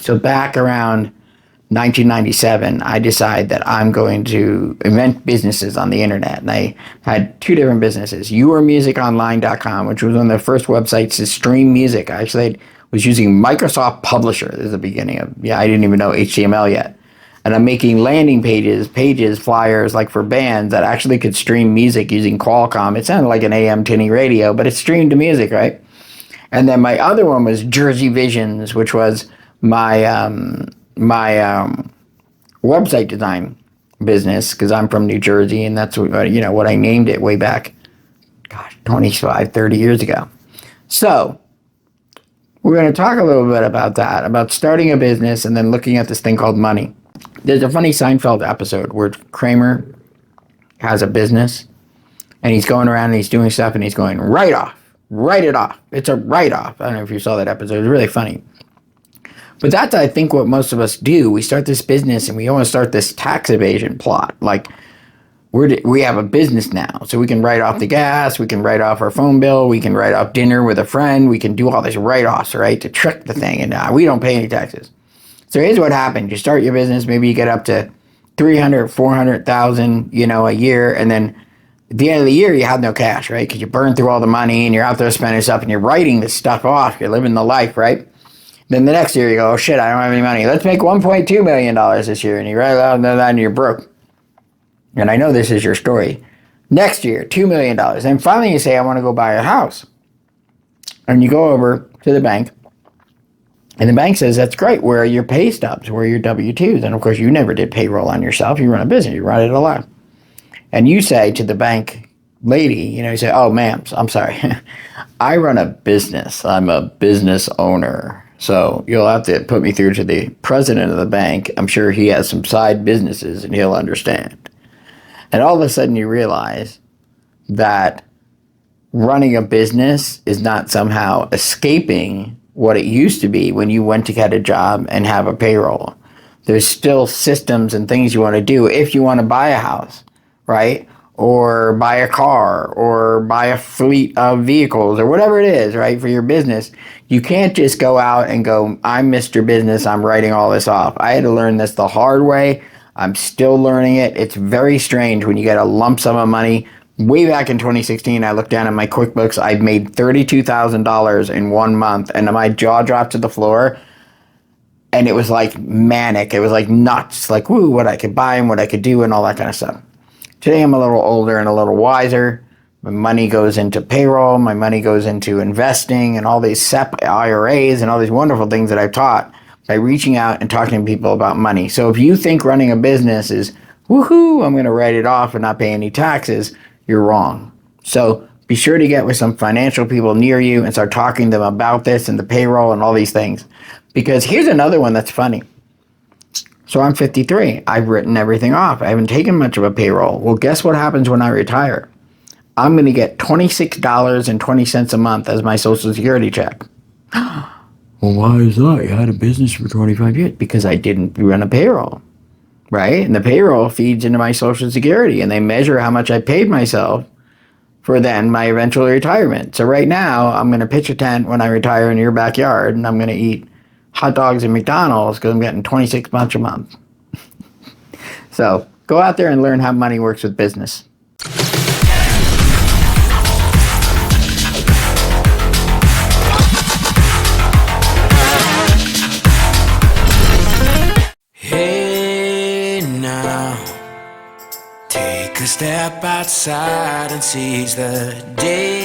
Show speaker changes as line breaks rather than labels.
So back around 1997, I decided that I'm going to invent businesses on the internet. And I had two different businesses. yourmusiconline.com, which was one of the first websites to stream music. I actually was using Microsoft Publisher. This is the beginning of, I didn't even know HTML yet. And I'm making landing pages, flyers, like for bands that actually could stream music using Qualcomm. It sounded like an AM tinny radio, but it streamed to music, right? And then my other one was Jersey Visions, which was my website design business, because I'm from New Jersey, and that's what I named it way back, 25, 30 years ago. So we're going to talk a little bit about that, about starting a business and then looking at this thing called money. There's a funny Seinfeld episode where Kramer has a business, and he's going around and he's doing stuff, and he's going, write it off. It's a write-off. I don't know if you saw that episode. It's really funny. But that's, I think, what most of us do. We start this business and we want to start this tax evasion plot. Like, we have a business now, so we can write off the gas, we can write off our phone bill, we can write off dinner with a friend, we can do all these write-offs, right, to trick the thing, and we don't pay any taxes. So here's what happens. You start your business, maybe you get up to $300,000, $400,000, a year, and then at the end of the year, you have no cash, right, because you burn through all the money, and you're out there spending stuff, and you're writing this stuff off, you're living the life, right? Then the next year you go, oh shit, I don't have any money. Let's make $1.2 million this year. And you write it out and you're broke. And I know this is your story. Next year, $2 million. And finally you say, I want to go buy a house. And you go over to the bank. And the bank says, that's great. Where are your pay stubs? Where are your W-2s? And of course, you never did payroll on yourself. You run a business. You run it alone. And you say to the bank lady, you say, oh, ma'am, I'm sorry. I run a business. I'm a business owner. So you'll have to put me through to the president of the bank. I'm sure he has some side businesses and he'll understand. And all of a sudden you realize that running a business is not somehow escaping what it used to be when you went to get a job and have a payroll. There's still systems and things you want to do if you want to buy a house, right? Or buy a car, or buy a fleet of vehicles, or whatever it is, right, for your business. You can't just go out and go, I'm Mr. Business, I'm writing all this off. I had to learn this the hard way. I'm still learning it. It's very strange when you get a lump sum of money. Way back in 2016, I looked down at my QuickBooks. I'd made $32,000 in 1 month, and my jaw dropped to the floor. And it was like manic. It was like nuts, like, woo, what I could buy and what I could do and all that kind of stuff. Today I'm a little older and a little wiser. My money goes into payroll, my money goes into investing and all these SEP IRAs and all these wonderful things that I've taught by reaching out and talking to people about money. So if you think running a business is, woohoo, I'm going to write it off and not pay any taxes, you're wrong. So be sure to get with some financial people near you and start talking to them about this and the payroll and all these things. Because here's another one that's funny. So I'm 53. I've written everything off. I haven't taken much of a payroll. Well, guess what happens when I retire? I'm going to get $26.20 a month as my Social Security check. Well, why is that? You had a business for 25 years. Because I didn't run a payroll, right? And the payroll feeds into my Social Security, and they measure how much I paid myself for then my eventual retirement. So right now, I'm going to pitch a tent when I retire in your backyard, and I'm going to eat hot dogs at McDonald's because I'm getting $26 a month. So go out there and learn how money works with business.
Hey now, take a step outside and seize the day.